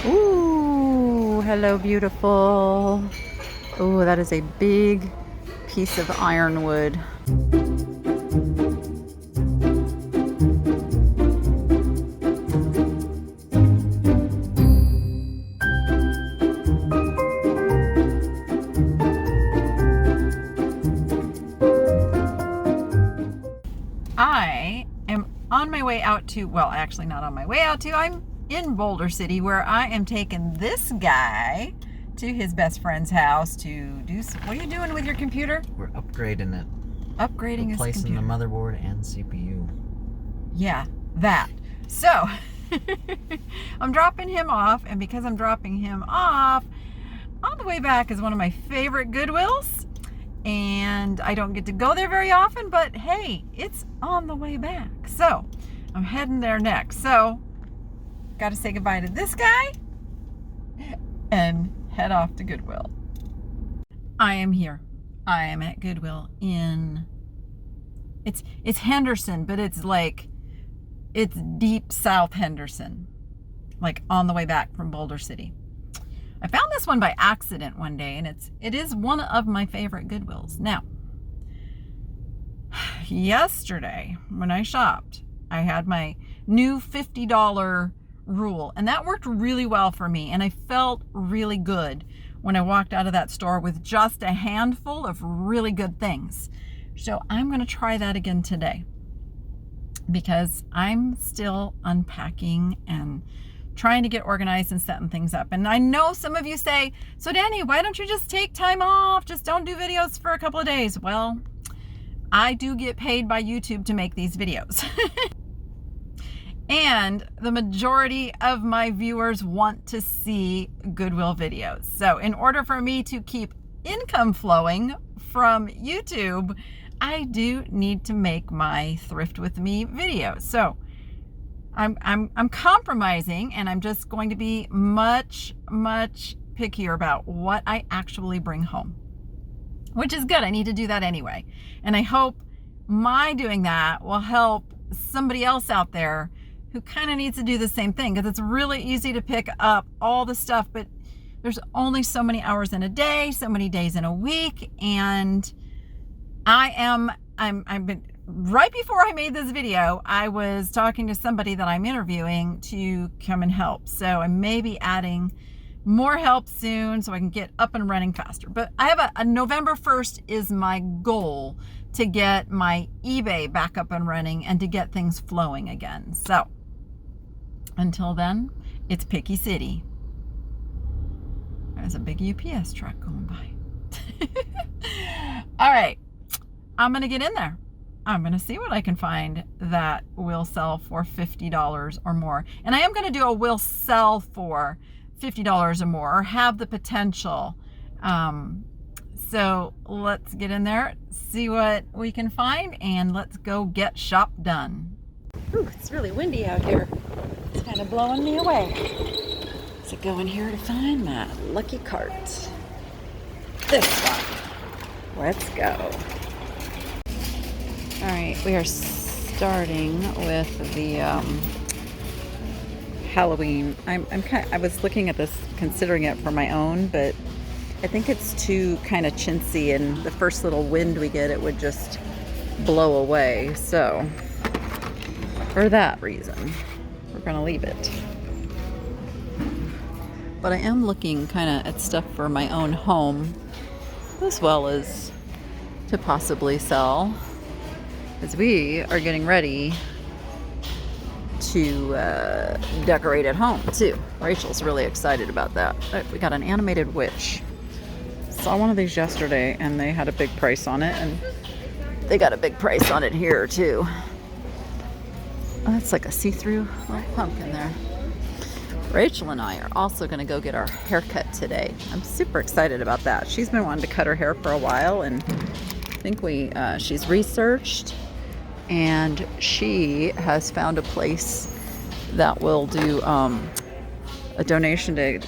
Ooh, hello, beautiful. Ooh, that is a big piece of ironwood. I am on my way out to, well, actually not on my way out to, I'm in Boulder City, where I am taking this guy to his best friend's house to do some, what are you doing with your computer? We're upgrading it. Upgrading his computer. Replacing the motherboard and CPU. Yeah, that. So, I'm dropping him off, and because I'm dropping him off, on the way back is one of my favorite Goodwills. And I don't get to go there very often, but hey, it's on the way back. So I'm heading there next. So got to say goodbye to this guy and head off to Goodwill. I am here. I am at Goodwill in, it's Henderson, but it's deep South Henderson, like on the way back from Boulder City. I found this one by accident one day, and it is one of my favorite Goodwills. Now, yesterday when I shopped, I had my new $50 rule, and that worked really well for me, and I felt really good when I walked out of that store with just a handful of really good things. So I'm going to try that again today, because I'm still unpacking and trying to get organized and setting things up. And I know some of you say, so Danny, why don't you just take time off? Just don't do videos for a couple of days. Well, I do get paid by YouTube to make these videos. And the majority of my viewers want to see Goodwill videos. So in order for me to keep income flowing from YouTube, I do need to make my Thrift With Me videos. So I'm compromising, and I'm just going to be much pickier about what I actually bring home, which is good. I need to do that anyway. And I hope my doing that will help somebody else out there who kind of needs to do the same thing, because it's really easy to pick up all the stuff, but there's only so many hours in a day, so many days in a week. And I've been, right before I made this video, I was talking to somebody that I'm interviewing to come and help. So I may be adding more help soon so I can get up and running faster. But I have a November 1st is my goal to get my eBay back up and running and to get things flowing again. So until then, it's Picky City. There's a big UPS truck going by. All right, I'm gonna get in there. I'm going to see what I can find that will sell for $50 or more. And I am going to do a will sell for $50 or more, or have the potential. So let's get in there, see what we can find, and let's go get shop done. Ooh, it's really windy out here. It's kind of blowing me away. So go in here to find my lucky cart. This one. Let's go. All right, we are starting with the Halloween. I was looking at this, considering it for my own, but I think it's too kind of chintzy, and the first little wind we get, it would just blow away. So for that reason, we're gonna leave it. But I am looking kind of at stuff for my own home, as well as to possibly sell, as we are getting ready to decorate at home too. Rachel's really excited about that. We got an animated witch. Saw one of these yesterday, and they had a big price on it, and they got a big price on it here too. Oh, that's like a see-through little pumpkin there. Rachel and I are also going to go get our hair cut today. I'm super excited about that. She's been wanting to cut her hair for a while, and I think she's researched, and she has found a place that will do a donation to,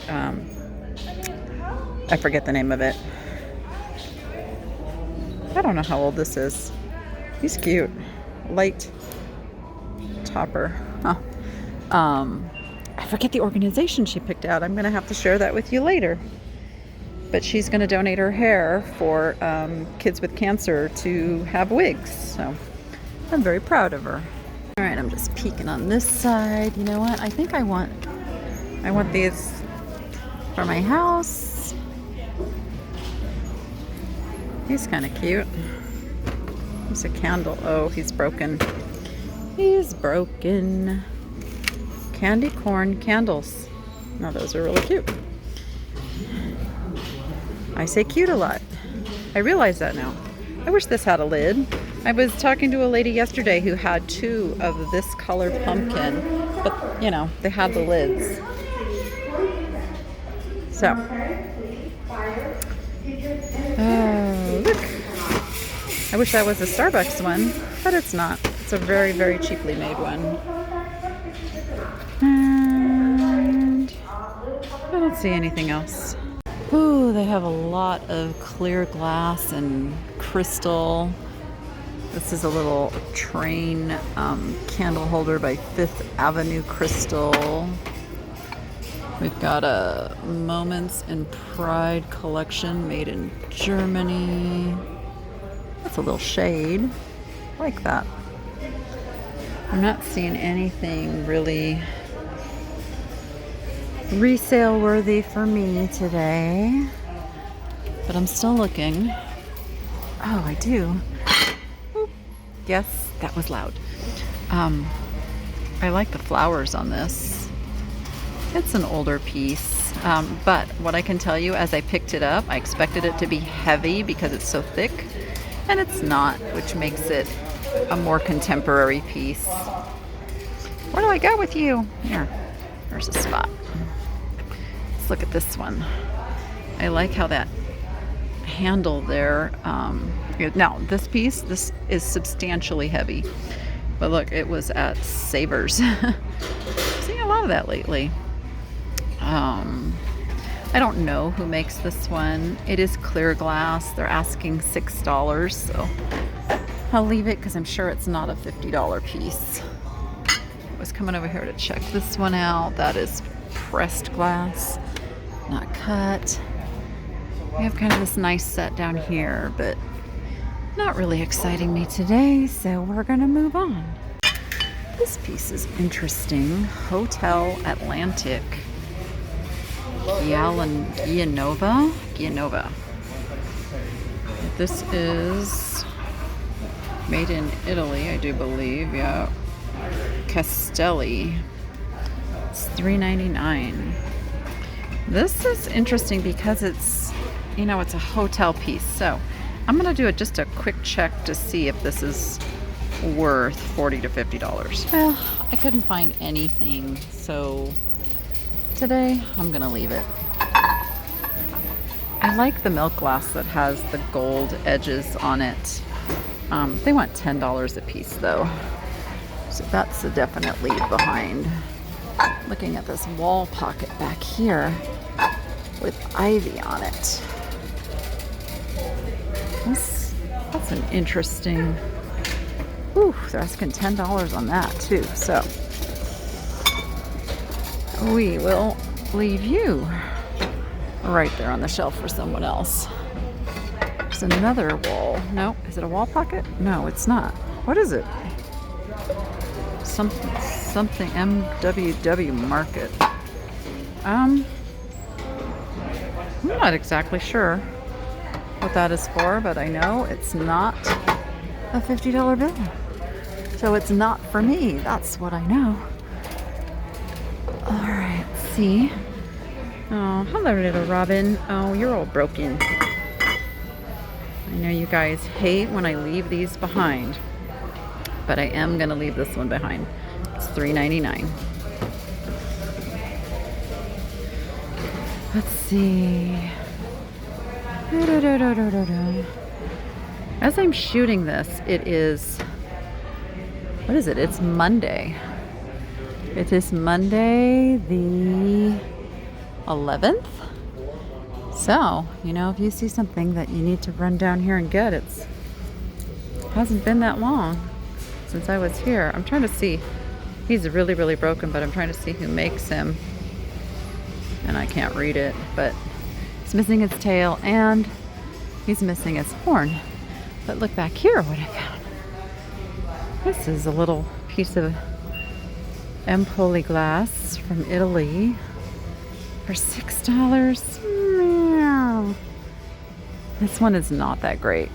I forget the name of it. I don't know how old this is. He's cute. Light topper. Huh. I forget the organization she picked out. I'm going to have to share that with you later. But she's going to donate her hair for kids with cancer to have wigs. So I'm very proud of her. All right, I'm just peeking on this side. You know what? I think I want these for my house. He's kind of cute. He's a candle. Oh, he's broken. He's broken. Candy corn candles. Now those are really cute. I say cute a lot. I realize that now. I wish this had a lid. I was talking to a lady yesterday who had 2 of this color pumpkin, but you know, they had the lids. So, oh, look. I wish that was a Starbucks one, but it's not. It's a very, very cheaply made one. And I don't see anything else. Ooh, they have a lot of clear glass and crystal. This is a little train candle holder by 5th Avenue Crystal. We've got a Moments in Pride collection made in Germany. That's a little shade. I like that. I'm not seeing anything really resale worthy for me today, but I'm still looking. Oh, I do. Oop. Yes, that was loud. I like the flowers on this. It's an older piece, but what I can tell you, as I picked it up, I expected it to be heavy because it's so thick, and it's not, which makes it a more contemporary piece. Where do I go with you? Here, there's a spot. Let's look at this one. I like how that handle there. Now, this piece, this is substantially heavy. But look, it was at Savers. Seeing a lot of that lately. I don't know who makes this one. It is clear glass. They're asking $6, so I'll leave it because I'm sure it's not a $50 piece. I was coming over here to check this one out. That is pressed glass, not cut. We have kind of this nice set down here, but not really exciting me today, so we're gonna move on. This piece is interesting. Hotel Atlantic. Gianova. This is made in Italy, I do believe. Yeah. Castelli. It's $3.99. This is interesting because it's, you know, it's a hotel piece. So I'm gonna do just a quick check to see if this is worth $40 to $50. Well, I couldn't find anything, so today I'm gonna leave it. I like the milk glass that has the gold edges on it. They want $10 a piece though, so that's a definite leave behind. Looking at this wall pocket back here with ivy on it. That's an interesting. Ooh, they're asking $10 on that too. So we will leave you right there on the shelf for someone else. There's another wall. No, is it a wall pocket? No, it's not. What is it? Something MWW Market. I'm not exactly sure what that is for, but I know it's not a $50 bill. So it's not for me. That's what I know. All right, let's see. Oh, hello, little Robin. Oh, you're all broken. I know you guys hate when I leave these behind, but I am going to leave this one behind. It's $3.99. Let's see. As I'm shooting this, it is, what is it? It's Monday. It is Monday the 11th. So, you know, if you see something that you need to run down here and get, it hasn't been that long since I was here. I'm trying to see. He's really, really broken, but I'm trying to see who makes him. And I can't read it, but it's missing its tail and he's missing its horn. But look back here, what I found. This is a little piece of Empoli glass from Italy for $6. Meow. This one is not that great.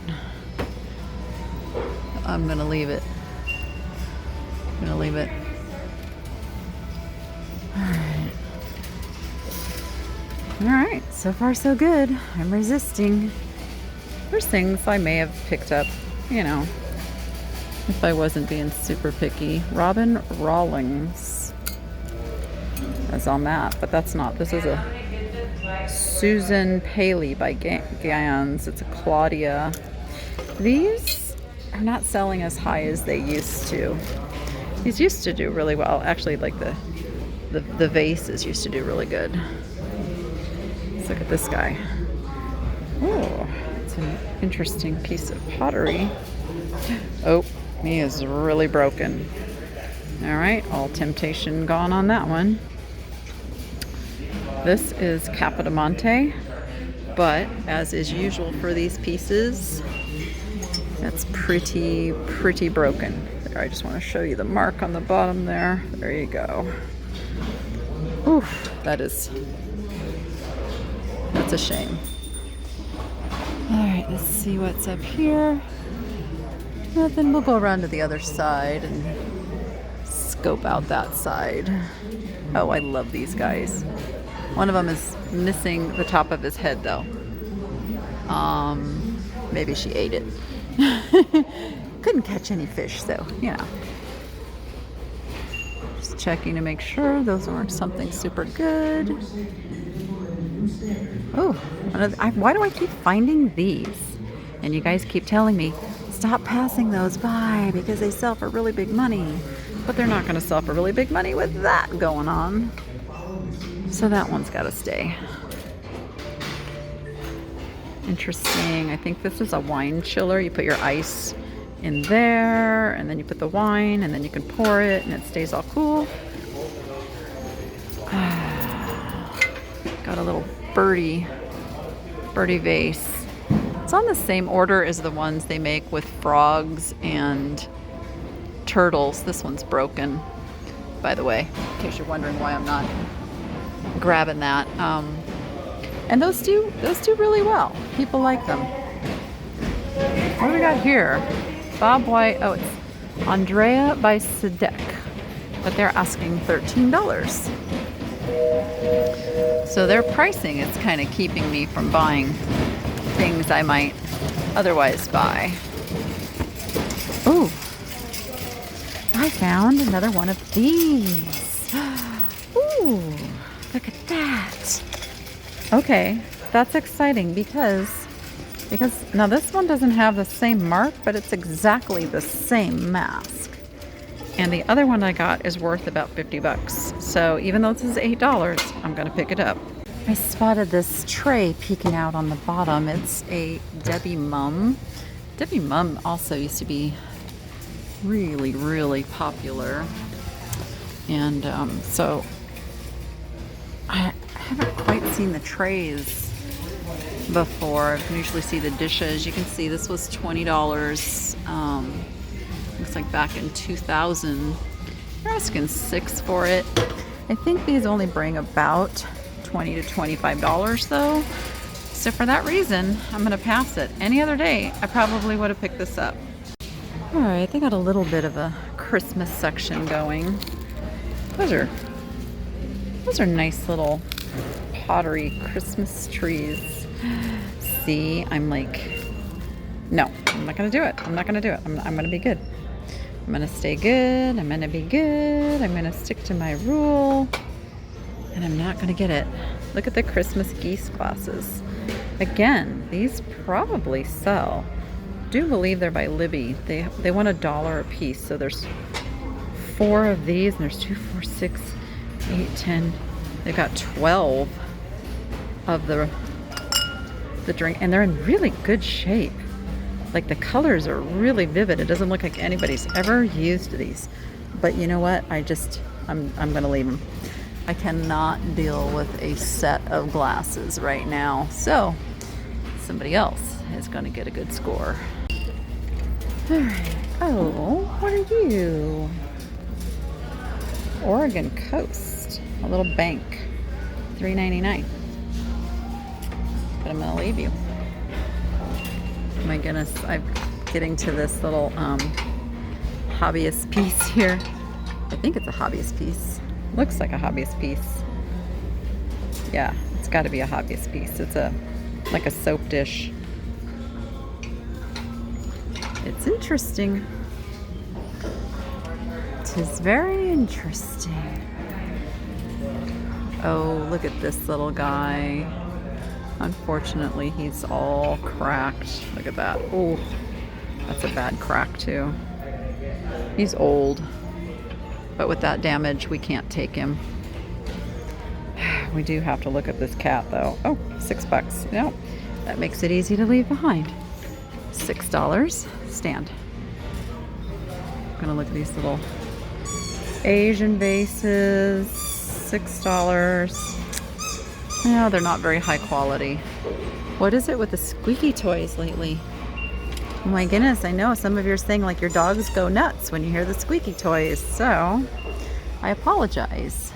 I'm gonna leave it. I'm gonna leave it. Alright. Alright, so far so good. I'm resisting. There's things I may have picked up, you know, if I wasn't being super picky. Robin Rawlings is on that, but that's not. This is a Susan Paley by Gans. It's a Claudia. These are not selling as high as they used to. These used to do really well. Actually, like the vases used to do really good. Let's look at this guy. Oh, it's an interesting piece of pottery. Oh, he is really broken. All right, all temptation gone on that one. This is Capodimonte, but as is usual for these pieces, that's pretty broken. There, I just want to show you the mark on the bottom there. There you go. Oof, that's a shame. All right, let's see what's up here. Then we'll go around to the other side and scope out that side. Oh, I love these guys. One of them is missing the top of his head though. Maybe she ate it. Couldn't catch any fish, so, you know. Just checking to make sure those weren't something super good. Oh, why do I keep finding these? And you guys keep telling me, stop passing those by because they sell for really big money. But they're not going to sell for really big money with that going on. So that one's got to stay. Interesting. I think this is a wine chiller. You put your ice in there, and then you put the wine, and then you can pour it, and it stays all cool. Got a little birdie vase. It's on the same order as the ones they make with frogs and turtles. This one's broken, by the way, in case you're wondering why I'm not grabbing that. And those do really well. People like them. What do we got here? Bob White. Oh, it's Andrea by Sedek, but they're asking $13. So their pricing is kind of keeping me from buying things I might otherwise buy. Ooh, I found another one of these. Ooh, look at that. Okay, that's exciting because now this one doesn't have the same mark, but it's exactly the same mask. And the other one I got is worth about 50 bucks. So even though this is $8, I'm gonna pick it up. I spotted this tray peeking out on the bottom. It's a Debbie Mum. Debbie Mum also used to be really popular. And so I haven't quite seen the trays before. I can usually see the dishes. You can see this was $20. Looks like back in 2000. They're asking $6 for it. I think these only bring about $20 to $25 though. So for that reason, I'm gonna pass it. Any other day, I probably would have picked this up. All right, they got a little bit of a Christmas section going. Those are nice little pottery Christmas trees. See, I'm like, no, I'm not gonna do it. I'm not gonna do it. I'm gonna be good. I'm gonna stay good. I'm gonna be good. I'm gonna stick to my rule. And I'm not gonna get it. Look at the Christmas geese glasses. Again, these probably sell. Do believe they're by Libby. They want $1 a piece. So there's 4 of these, and there's 2, 4, 6, 8, 10. They've got 12 of the drink, and they're in really good shape. Like the colors are really vivid. It doesn't look like anybody's ever used these. But you know what? I'm gonna leave them. I cannot deal with a set of glasses right now. So somebody else is gonna get a good score. All right. Oh, what are you? Oregon Coast, a little bank, $3.99. But I'm gonna leave you. My goodness, I'm getting to this little hobbyist piece here. I think it's a hobbyist piece. Looks like a hobbyist piece. Yeah, it's got to be a hobbyist piece. It's like a soap dish. It's interesting. It is very interesting. Oh, look at this little guy. Unfortunately, he's all cracked. Look at that. Oh, that's a bad crack too. He's old, but with that damage, we can't take him. We do have to look at this cat though. Oh, $6. No, that makes it easy to leave behind. $6. Stand. I'm gonna look at these little Asian vases. $6. No, they're not very high quality. What is it with the squeaky toys lately? Oh my goodness, I know some of you are saying like your dogs go nuts when you hear the squeaky toys, so I apologize.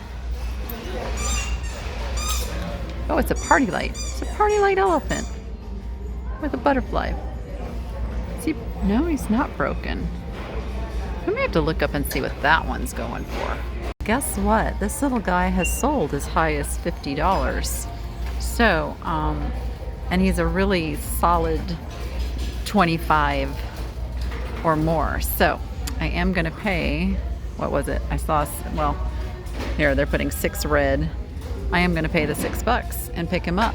Oh, it's a party light. It's a party light elephant with a butterfly. Is he? No, he's not broken. I may have to look up and see what that one's going for. Guess what? This little guy has sold as high as $50. So, and he's a really solid 25 or more. So I am going to pay, what was it? I saw, well, here they're putting 6 red. I am going to pay the $6 and pick him up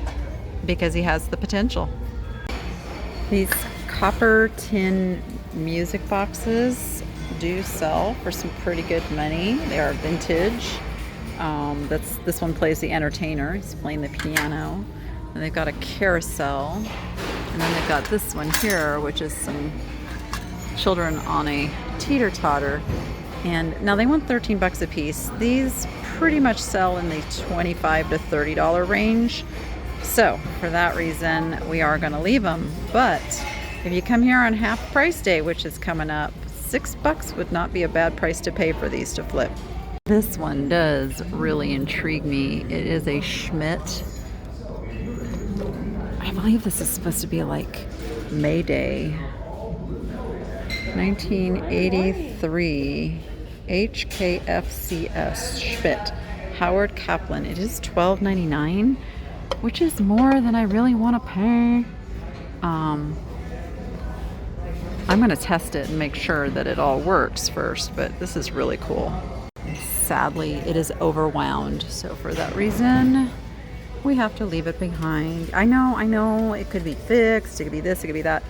because he has the potential. These copper tin music boxes do sell for some pretty good money. They are vintage. This one plays the entertainer. He's playing the piano. And they've got a carousel. And then they've got this one here, which is some children on a teeter-totter. And now they want $13 a piece. These pretty much sell in the $25 to $30 range. So for that reason, we are going to leave them. But if you come here on half price day, which is coming up, $6 would not be a bad price to pay for these to flip. This one does really intrigue me. It is a Schmidt. I believe this is supposed to be like May Day. 1983 HKFCS Schmidt. Howard Kaplan. It is $12.99, which is more than I really want to pay. I'm going to test it and make sure that it all works first, but this is really cool. Sadly, it is overwound, so for that reason, we have to leave it behind. I know, it could be fixed, it could be this, it could be that.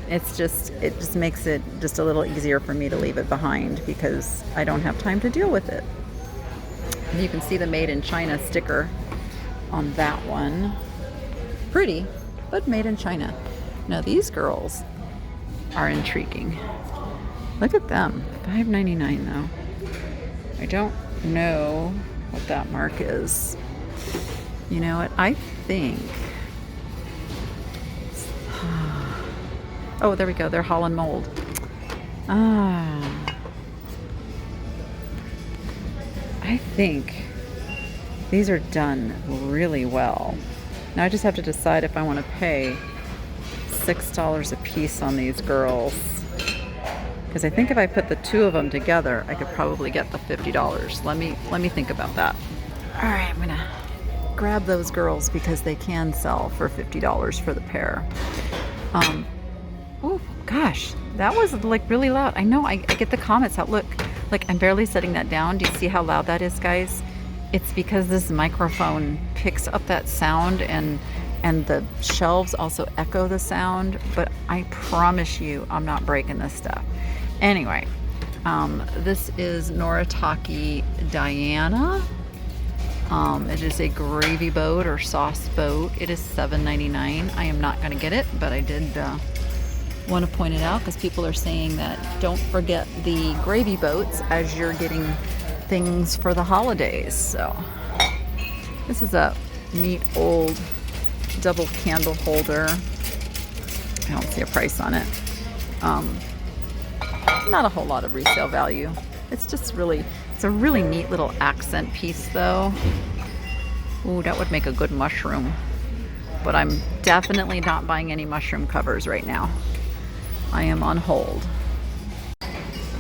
It just makes it just a little easier for me to leave it behind because I don't have time to deal with it. And you can see the Made in China sticker on that one. Pretty, but made in China. Now these girls are intriguing. Look at them, $5.99 though. I don't know what that mark is. You know what, I think, oh, there we go, they're Holland mold. I think these are done really well. Now I just have to decide if I want to pay $6 a piece on these girls, because I think if I put the two of them together, I could probably get the $50. Let me think about that. All right, I'm gonna grab those girls because they can sell for $50 for the pair. Oh gosh, that was like really loud. I know, I get the comments out. Look, like I'm barely setting that down. Do you see how loud that is, guys? It's because this microphone picks up that sound and the shelves also echo the sound, but I promise you I'm not breaking this stuff. Anyway, this is Noritake Diana. It is a gravy boat or sauce boat. It is $7.99. I am not going to get it, but I did want to point it out because people are saying that don't forget the gravy boats as you're getting things for the holidays. So this is a neat old double candle holder. I don't see a price on it. Not a whole lot of resale value. It's just really, it's a really neat little accent piece though. Ooh, that would make a good mushroom. But I'm definitely not buying any mushroom covers right now. I am on hold.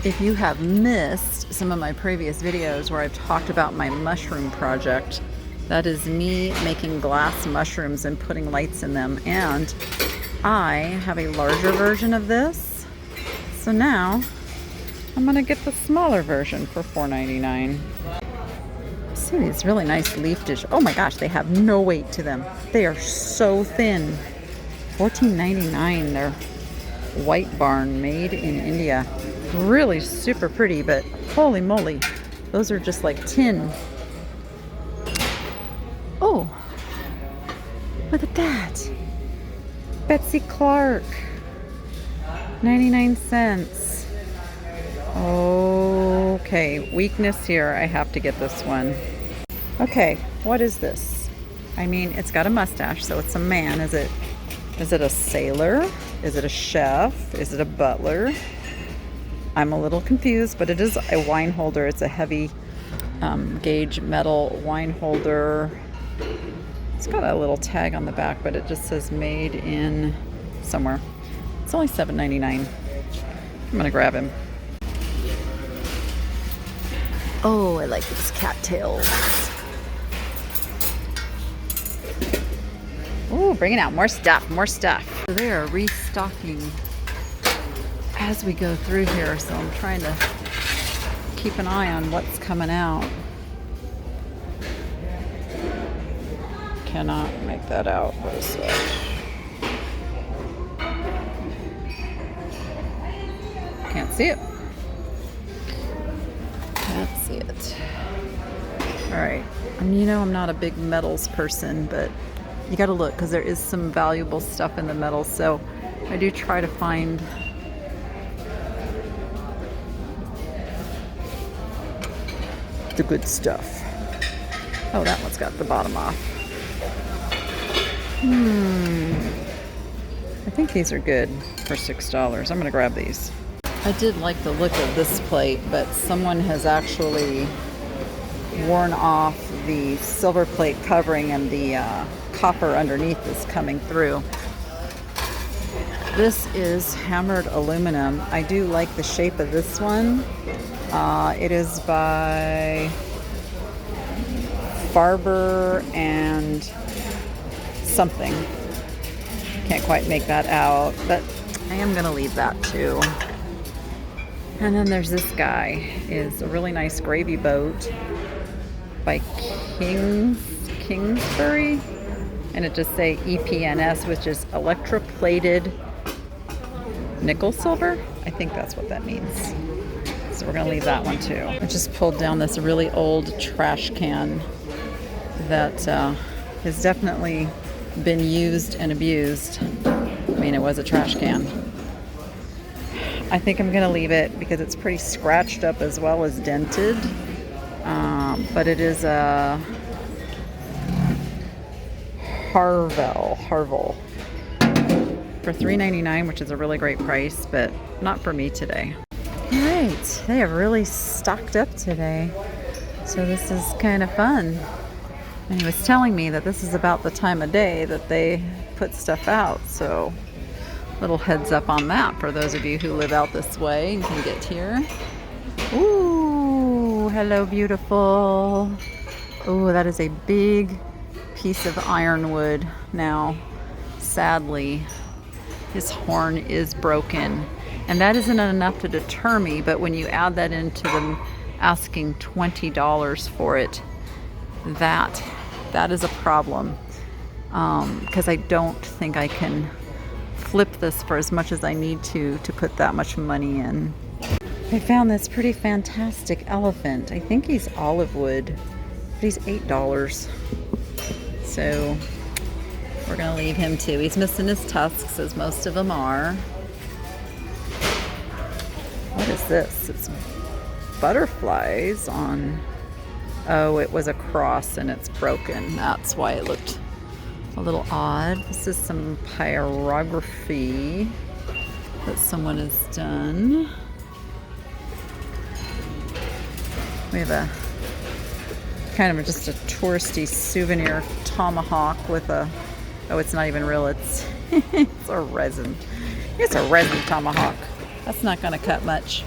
If you have missed some of my previous videos where I've talked about my mushroom project, that is me making glass mushrooms and putting lights in them. And I have a larger version of this. So now I'm gonna get the smaller version for $4.99. See these really nice leaf dish. Oh my gosh, they have no weight to them. They are so thin. $14.99. They're White Barn, made in India. Really super pretty, but holy moly, those are just like tin. Oh, look at that. Betsy Clark, 99 cents. Okay, weakness here. I have to get this one. Okay, what is this? I mean, it's got a mustache, so it's a man. Is it a sailor? Is it a chef? Is it a butler? I'm a little confused, but it is a wine holder. It's a heavy gauge metal wine holder. It's got a little tag on the back, but it just says made in somewhere. It's only $7.99. I'm gonna grab him. Oh, I like these cattails. Ooh, bringing out more stuff, more stuff. So they are restocking as we go through here, so I'm trying to keep an eye on what's coming out. Cannot make that out. What is that? Can't see it. Can't see it. All right. You know, I'm not a big metals person, but you got to look because there is some valuable stuff in the metals. So I do try to find the good stuff. Oh, that one's got the bottom off. I think these are good for $6. I'm gonna grab these. I did like the look of this plate, but someone has actually worn off the silver plate covering, and the copper underneath is coming through. This is hammered aluminum. I do like the shape of this one. It is by Barber and something. Can't quite make that out, but I am gonna leave that too. And then there's this guy. Is a really nice gravy boat by Kingsbury, and it just say EPNS, which is electroplated nickel silver. I think that's what that means. So we're gonna leave that one too. I just pulled down this really old trash can that has definitely been used and abused. I mean, it was a trash can. I think I'm gonna leave it because it's pretty scratched up as well as dented. But it is a Harvel for $3.99, which is a really great price, but not for me today. All right, they have really stocked up today, so this is kind of fun. And he was telling me that this is about the time of day that they put stuff out, so little heads up on that for those of you who live out this way and can get here. Ooh, hello beautiful. Ooh, that is a big piece of ironwood. Now, sadly, his horn is broken, and that isn't enough to deter me, but when you add that into them asking $20 for it, that is a problem, because I don't think I can flip this for as much as I need to put that much money in. I found this pretty fantastic elephant. I think he's olive wood, but he's $8. So we're gonna leave him too. He's missing his tusks, as most of them are. this? It's butterflies on... Oh, it was a cross and it's broken. That's why it looked a little odd. This is some pyrography that someone has done. We have a kind of just a touristy souvenir tomahawk with a... Oh, it's not even real. It's it's a resin. It's a resin tomahawk. That's not going to cut much.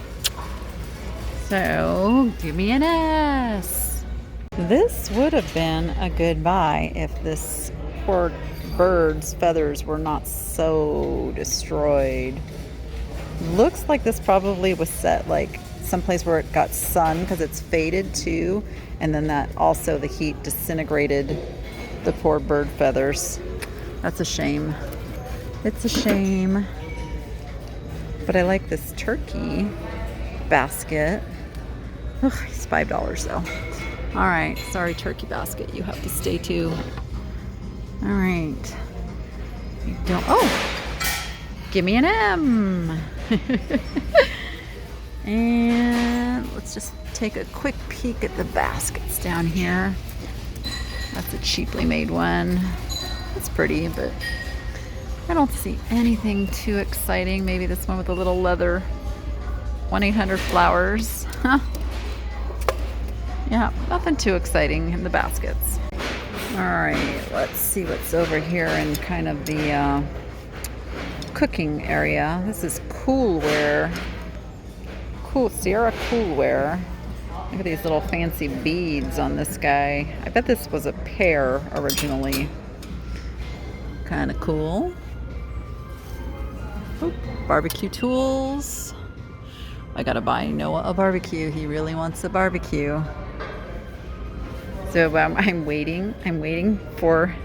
So, give me an S. This would have been a good buy if this poor bird's feathers were not so destroyed. Looks like this probably was set like someplace where it got sun because it's faded too. And then that also the heat disintegrated the poor bird feathers. That's a shame. It's a shame. But I like this turkey basket. Ugh, it's $5 though. All right, sorry turkey basket, you have to stay too. All right. You don't, oh, give me an M. And let's just take a quick peek at the baskets down here. That's a cheaply made one. It's pretty, but I don't see anything too exciting. Maybe this one with a little leather 1-800-flowers. Huh? Yeah, nothing too exciting in the baskets. All right, let's see what's over here in kind of the cooking area. This is Coolware. Cool, Sierra Coolware. Look at these little fancy beads on this guy. I bet this was a pair originally. Kind of cool. Oop, barbecue tools. I gotta buy Noah a barbecue. He really wants a barbecue. So I'm waiting for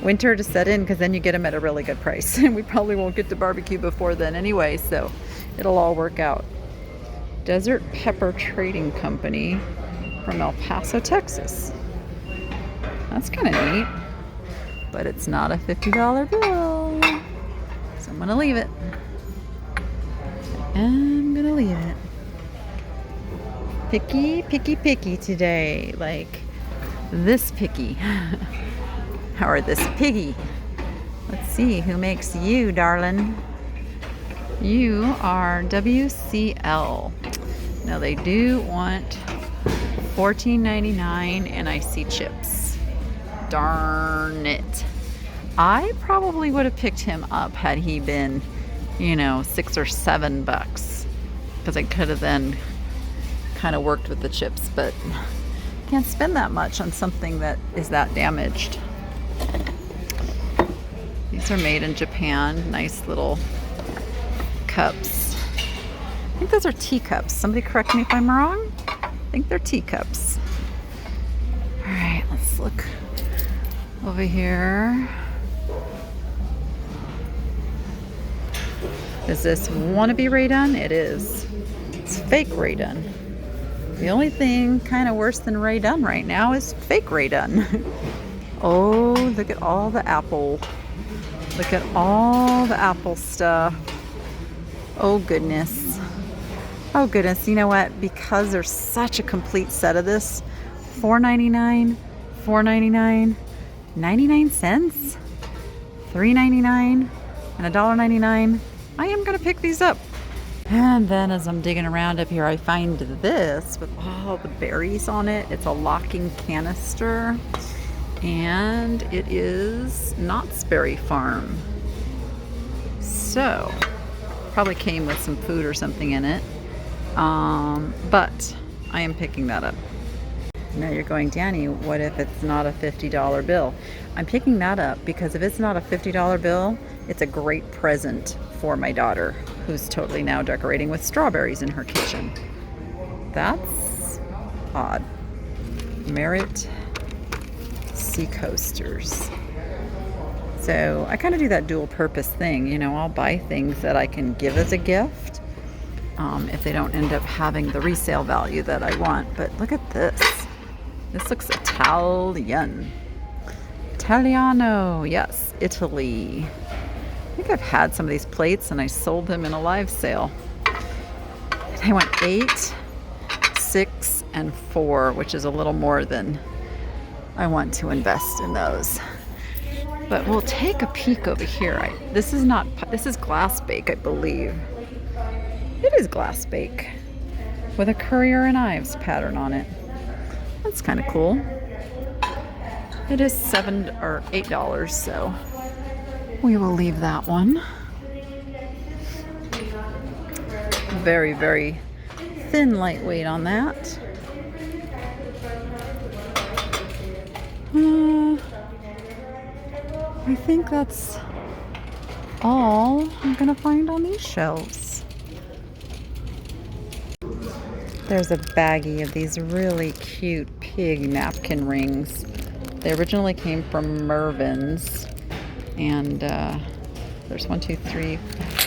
winter to set in because then you get them at a really good price. And we probably won't get to barbecue before then anyway, so it'll all work out. Desert Pepper Trading Company from El Paso, Texas. That's kind of neat, but it's not a $50 bill. So I'm gonna leave it. I'm gonna leave it. Picky, picky, picky today. Like this picky. Or this piggy. Let's see who makes you, darling. You are WCL. Now they do want $14.99 and I see chips. Darn it. I probably would have picked him up had he been, you know, $6 or $7, because I could have then kind of worked with the chips, but can't spend that much on something that is that damaged. These are made in Japan. Nice little cups. I think those are teacups. Somebody correct me if I'm wrong. I think they're teacups. All right, let's look over here. Is this wannabe Ray Dunn? It is. It's fake Ray Dunn. The only thing kind of worse than Ray Dunn right now is fake Ray Dunn. Oh, look at all the apple. Look at all the apple stuff. Oh goodness. Oh goodness. You know what? Because there's such a complete set of this, $4.99, $4.99, 99 cents, $3.99, and $1.99. I am gonna pick these up. And then as I'm digging around up here, I find this with all the berries on it. It's a locking canister, and it is Knott's Berry Farm. So, probably came with some food or something in it. But I am picking that up. Now you're going, Danny, what if it's not a $50 bill? I'm picking that up because if it's not a $50 bill, it's a great present for my daughter, who's totally now decorating with strawberries in her kitchen. That's odd. Merit Sea Coasters. So I kind of do that dual purpose thing. You know, I'll buy things that I can give as a gift if they don't end up having the resale value that I want. But look at this. This looks Italian. Italiano, yes, Italy. I think I've had some of these plates and I sold them in a live sale. It They want 8, 6, and 4, which is a little more than I want to invest in those. But we'll take a peek over here. This is glass bake, I believe. It is glass bake with a Currier and Ives pattern on it. That's kind of cool. It is $7 or $8, so we will leave that one. Very, very thin, lightweight on that. I think that's all I'm gonna find on these shelves. There's a baggie of these really cute pig napkin rings. They originally came from Mervyn's, and there's 1, 2, 3. I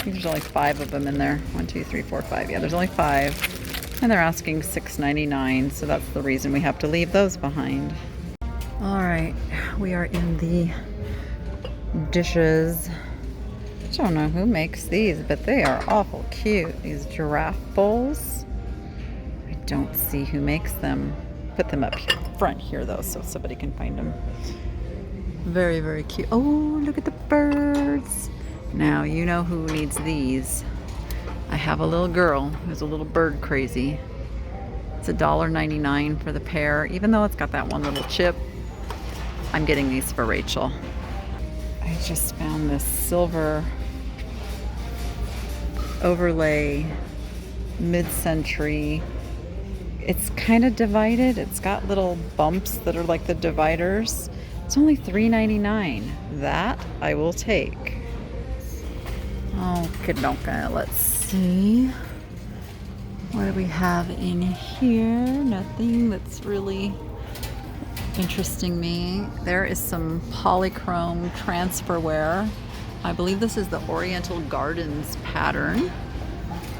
think there's only 5 of them in there. 1, 2, 3, 4, 5. Yeah, there's only 5, and they're asking $6.99. So that's the reason we have to leave those behind. All right, we are in the dishes. I don't know who makes these, but they are awful cute. These giraffe bowls. I don't see who makes them. Put them up here, front here though, so somebody can find them. Very, very cute. Oh, look at the birds. Now, you know who needs these. I have a little girl who's a little bird crazy. It's $1.99 for the pair. Even though it's got that one little chip, I'm getting these for Rachel. I just found this silver overlay mid-century. It's kind of divided. It's got little bumps that are like the dividers. It's only $3.99. That I will take. Okay, let's see. What do we have in here? Nothing that's really interesting me. There is some polychrome transferware. I believe this is the Oriental Gardens pattern.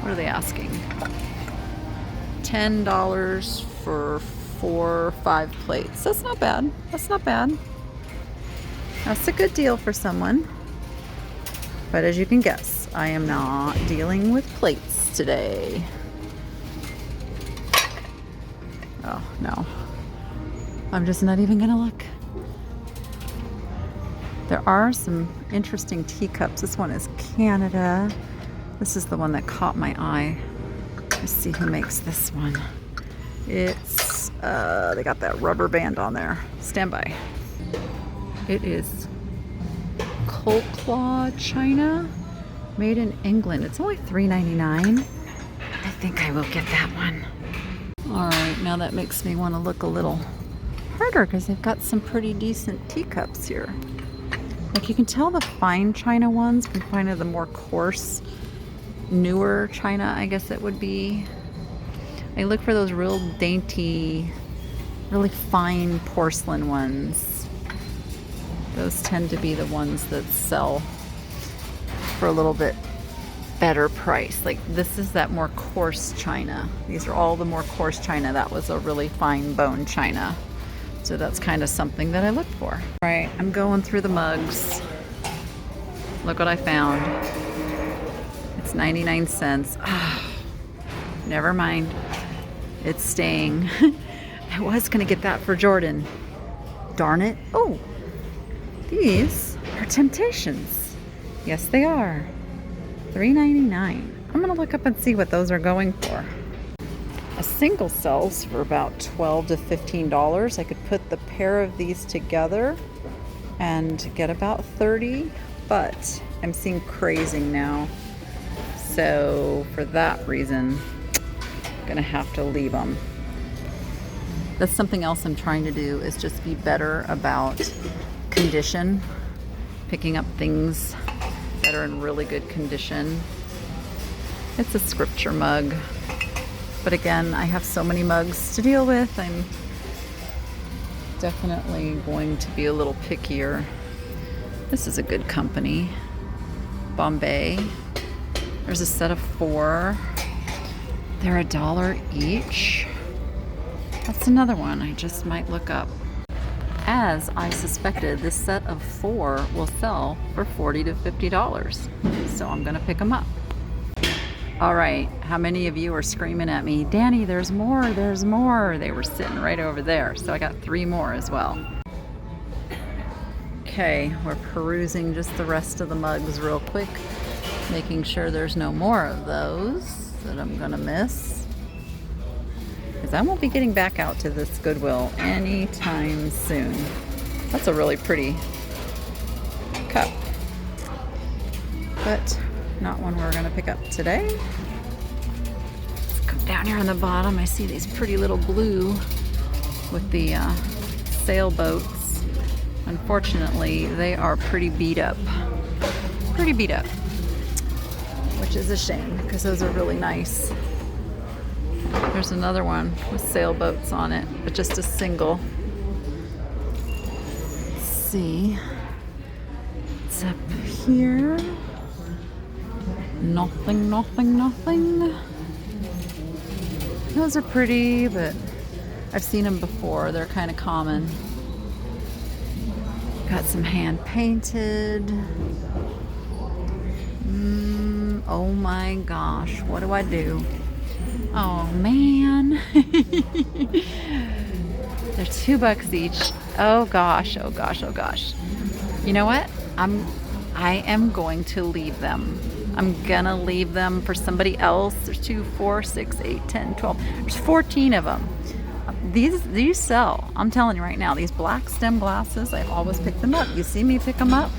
What are they asking? $10 for 4 or 5 plates. That's not bad. That's not bad. That's a good deal for someone. But as you can guess, I am not dealing with plates today. Oh, no. I'm just not even gonna look. There are some interesting teacups. This one is Canada. This is the one that caught my eye. Let's see who makes this one. It's, they got that rubber band on there. Stand by. It is Cold Claw China, made in England. It's only $3.99. I think I will get that one. All right, now that makes me want to look a little harder because they've got some pretty decent teacups here. Like you can tell the fine china ones from kind of the more coarse, newer china, I guess it would be. I look for those real dainty, really fine porcelain ones. Those tend to be the ones that sell for a little bit better price. Like this is that more coarse china. These are all the more coarse china. That was a really fine bone china. So that's kind of something that I look for. All right, I'm going through the mugs. Look what I found. It's 99 cents. Oh, never mind. It's staying. I was gonna get that for Jordan. Darn it. Oh, these are Temptations. Yes, they are. $3.99. I'm gonna look up and see what those are going for. A single sells for about $12 to $15. I could put the pair of these together and get about 30, but I'm seeing crazing now. So for that reason, I'm gonna have to leave them. That's something else I'm trying to do, is just be better about condition, picking up things that are in really good condition. It's a scripture mug. But again, I have so many mugs to deal with. I'm definitely going to be a little pickier. This is a good company. Bombay. There's a set of 4. They're $1 each. That's another one I just might look up. As I suspected, this set of 4 will sell for $40 to $50. So I'm gonna pick them up. All right, how many of you are screaming at me, Danny, there's more, there's more? They were sitting right over there, so I got 3 more as well. Okay, we're perusing just the rest of the mugs real quick, making sure there's no more of those that I'm gonna miss. Because I won't be getting back out to this Goodwill anytime soon. That's a really pretty cup, but not one we're gonna pick up today. Let's come down here on the bottom. I see these pretty little blue with the sailboats. Unfortunately, they are pretty beat up. Pretty beat up, which is a shame because those are really nice. There's another one with sailboats on it, but just a single. Let's see. It's up here. Nothing, nothing, nothing. Those are pretty, but I've seen them before. They're kind of common. Got some hand painted. Oh my gosh, what do I do? Oh man. They're $2 each. Oh gosh, oh gosh, oh gosh. You know what? I am going to leave them. I'm gonna leave them for somebody else. There's 2, 4, 6, 8, 10, 12. There's 14 of them. These sell. I'm telling you right now, these black stem glasses, I always pick them up. You see me pick them up.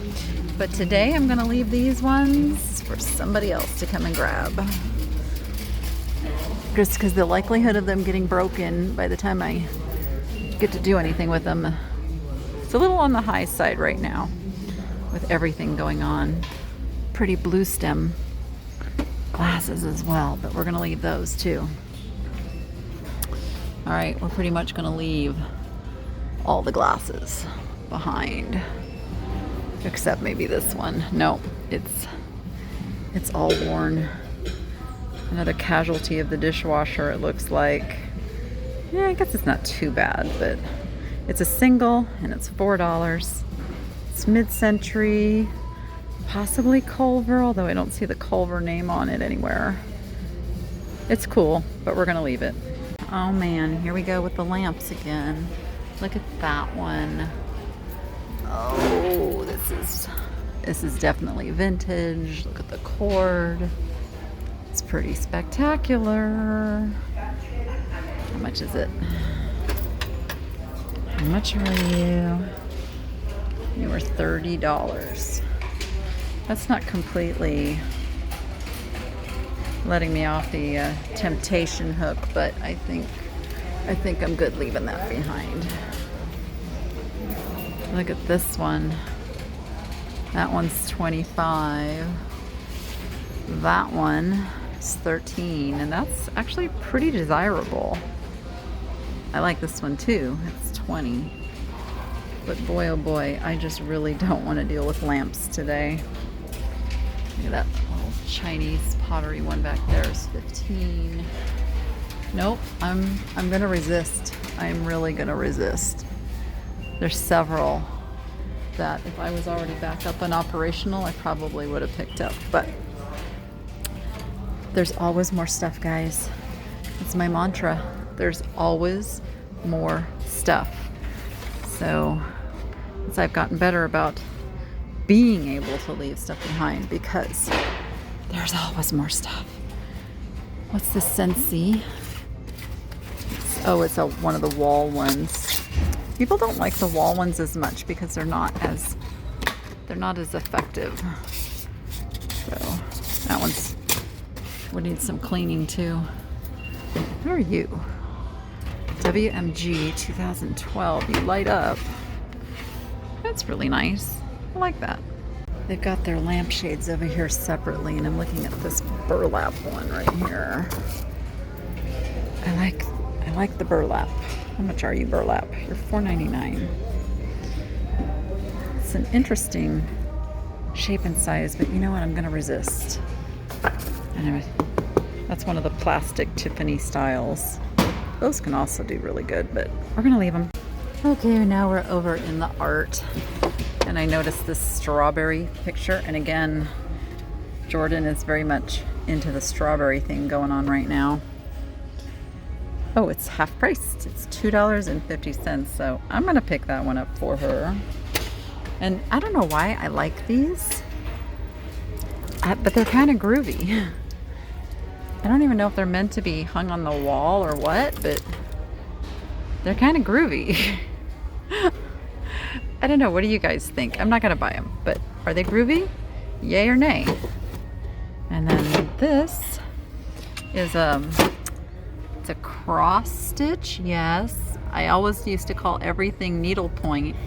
But today I'm gonna leave these ones for somebody else to come and grab. Just because the likelihood of them getting broken by the time I get to do anything with them, it's a little on the high side right now with everything going on. Pretty blue stem glasses as well, but we're gonna leave those too. All right, we're pretty much gonna leave all the glasses behind, except maybe this one. No, it's all worn. Another casualty of the dishwasher, it looks like. Yeah, I guess it's not too bad, but it's a single and it's $4. It's mid-century. Possibly Culver, although I don't see the Culver name on it anywhere. It's cool, but we're gonna leave it. Oh man, here we go with the lamps again. Look at that one. Oh, this is definitely vintage. Look at the cord. It's pretty spectacular. How much is it? How much are you? You were $30. That's not completely letting me off the temptation hook, but I think I'm good leaving that behind. Look at this one. That one's $25. That one is $13, and that's actually pretty desirable. I like this one too. It's $20. But boy, oh boy, I just really don't want to deal with lamps today. Look at that little Chinese pottery one back there is $15. Nope, I'm gonna resist. I'm really gonna resist. There's several that if I was already back up and operational, I probably would have picked up. But there's always more stuff, guys. It's my mantra. There's always more stuff. So as I've gotten better about being able to leave stuff behind, because there's always more stuff. What's this Scentsy? Oh, it's one of the wall ones. People don't like the wall ones as much because they're not as effective. So that one's would need some cleaning too. Who are you? WMG 2012. You light up. That's really nice. I like that. They've got their lampshades over here separately, and I'm looking at this burlap one right here. I like the burlap. How much are you, burlap? You're $4.99. It's an interesting shape and size, but you know what? I'm gonna resist. Anyway, that's one of the plastic Tiffany styles. Those can also do really good, but we're gonna leave them. Okay, now we're over in the art, and I noticed this strawberry picture, and again, Jordan is very much into the strawberry thing going on right now. Oh, it's half priced. It's $2.50, so I'm gonna pick that one up for her. And I don't know why I like these, but they're kind of groovy. I don't even know if they're meant to be hung on the wall or what, but they're kind of groovy. I don't know, what do you guys think? I'm not gonna buy them, but are they groovy? Yay or nay? And then this is it's a cross stitch. Yes, I always used to call everything needlepoint,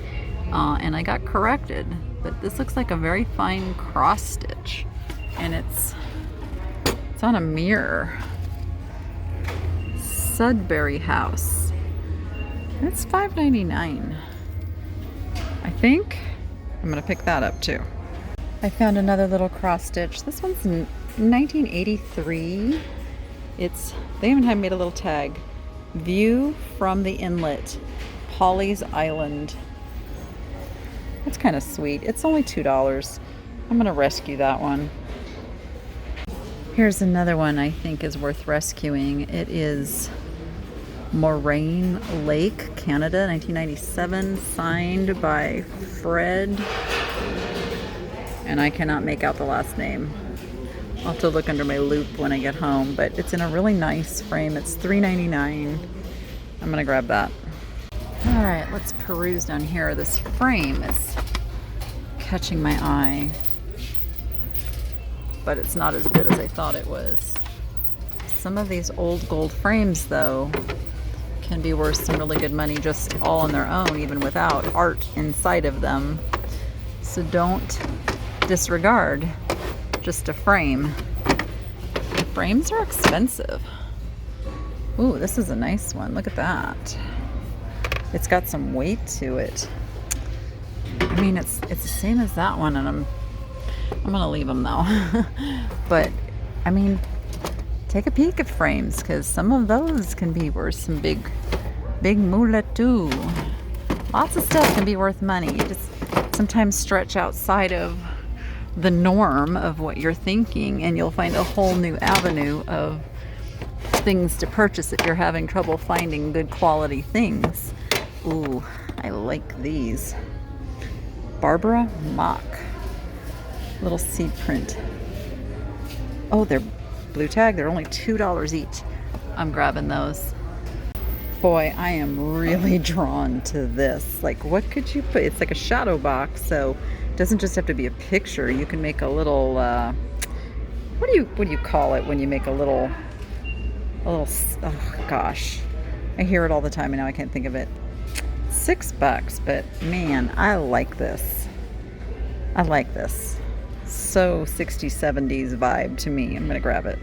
and I got corrected. But this looks like a very fine cross stitch, and it's on a mirror. Sudbury House. It's $5.99. I think I'm gonna pick that up too. I found another little cross stitch. This one's 1983. They even have made a little tag. View from the inlet, Polly's Island. That's kind of sweet. It's only $2. I'm gonna rescue that one. Here's another one I think is worth rescuing. It is Moraine Lake, Canada, 1997, signed by Fred, and I cannot make out the last name. I'll have to look under my loupe when I get home, but it's in a really nice frame. It's $3.99. I'm gonna grab that. All right, let's peruse down here. This frame is catching my eye, but it's not as good as I thought it was. Some of these old gold frames, though, can be worth some really good money just all on their own, even without art inside of them. So don't disregard just a frame. Frames are expensive. Ooh, this is a nice one. Look at that. It's got some weight to it. I mean, it's the same as that one, and I'm gonna leave them though. But I mean, take a peek at frames, because some of those can be worth some big moolah too. Lots of stuff can be worth money. You just sometimes stretch outside of the norm of what you're thinking, and you'll find a whole new avenue of things to purchase if you're having trouble finding good quality things. Ooh, I like these. Barbara Mock. Little seed print. Oh, they're blue tag. They're only $2 each. I'm grabbing those. Boy, I am really drawn to this. Like, what could you put? It's like a shadow box, so it doesn't just have to be a picture. You can make a little, what do you call it when you make a little, oh gosh. I hear it all the time and now I can't think of it. $6, but man, I like this. I like this. So 60s, 70s vibe to me. I'm gonna grab it.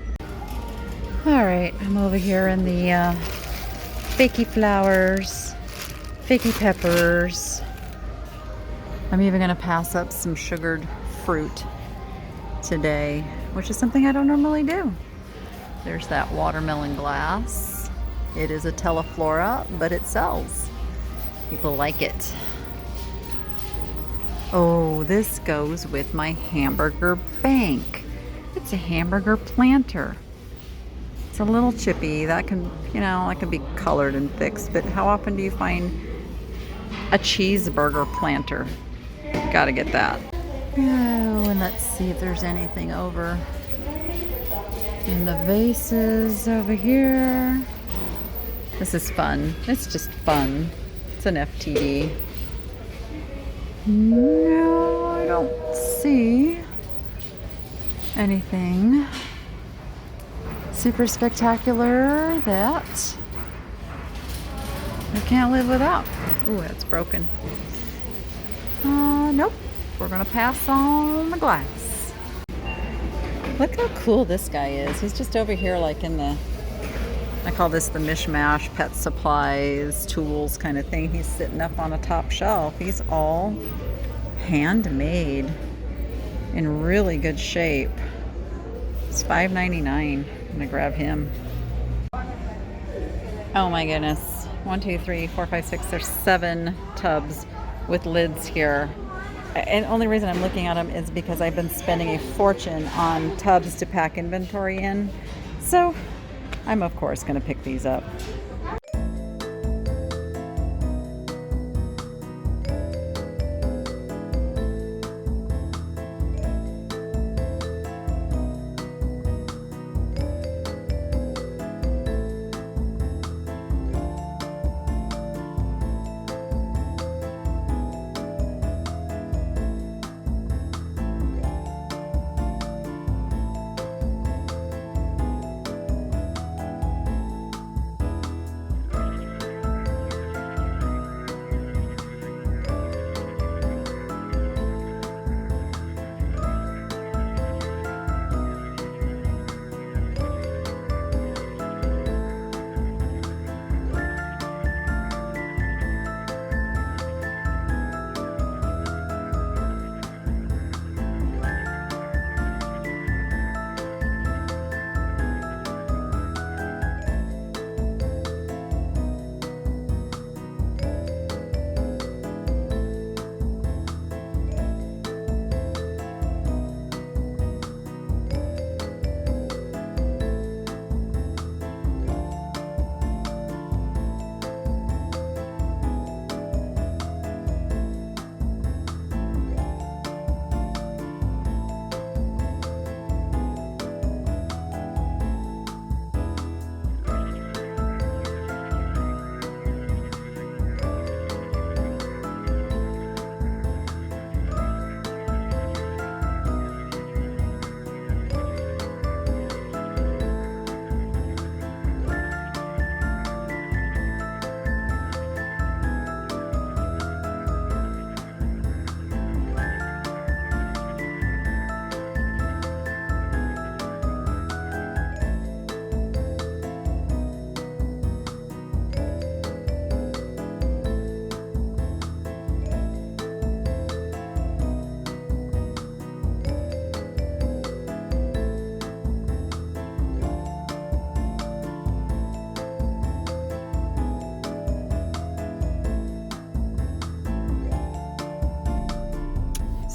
All right, I'm over here in the fakey flowers, fakey peppers. I'm even gonna pass up some sugared fruit today, which is something I don't normally do. There's that watermelon glass. It is a Teleflora, but it sells. People like it. Oh, this goes with my hamburger bank. It's a hamburger planter. It's a little chippy. That can, that can be colored and fixed, but how often do you find a cheeseburger planter? Gotta get that. Oh, and let's see if there's anything over in the vases over here. This is fun. It's just fun. It's an FTD. No, I don't see anything super spectacular that I can't live without. Ooh, that's broken. Nope. We're gonna pass on the glass. Look how cool this guy is. He's just over here like in the, I call this the mishmash pet supplies, tools kind of thing. He's sitting up on a top shelf. He's all handmade in really good shape. It's $5.99. I'm gonna grab him. Oh my goodness. 1, 2, 3, 4, 5, 6. There's 7 tubs with lids here. And the only reason I'm looking at them is because I've been spending a fortune on tubs to pack inventory in. So I'm of course going to pick these up.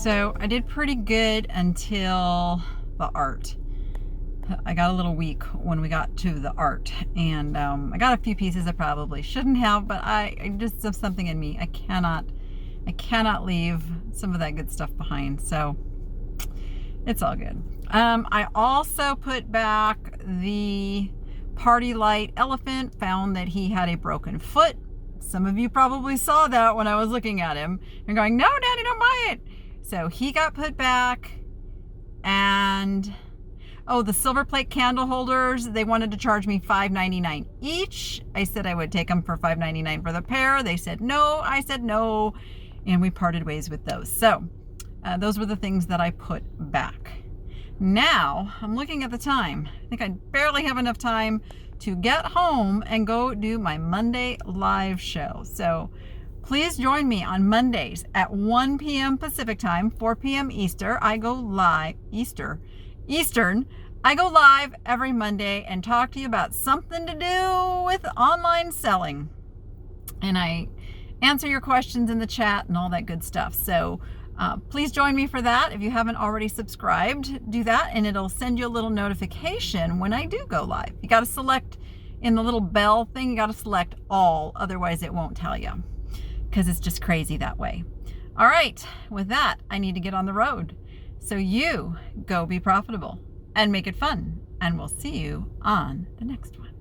So I did pretty good until the art. I got a little weak when we got to the art, and I got a few pieces I probably shouldn't have, but I just have something in me. I cannot leave some of that good stuff behind, so it's all good. I also put back the party light elephant, found that he had a broken foot. Some of you probably saw that when I was looking at him and going, no, Daddy, don't buy it. So he got put back. And oh, the silver plate candle holders, they wanted to charge me $5.99 each. I said I would take them for $5.99 for the pair. They said no. I said no, and we parted ways with those. So those were the things that I put back. Now I'm looking at the time. I think I barely have enough time to get home and go do my Monday live show. So please join me on Mondays at 1 p.m. Pacific time, 4 p.m. Eastern. I go live Eastern. I go live every Monday and talk to you about something to do with online selling. And I answer your questions in the chat and all that good stuff. So please join me for that. If you haven't already subscribed, do that, and it'll send you a little notification when I do go live. You got to select in the little bell thing, you got to select all, otherwise it won't tell you, because it's just crazy that way. All right, with that, I need to get on the road. So you go be profitable and make it fun, and we'll see you on the next one.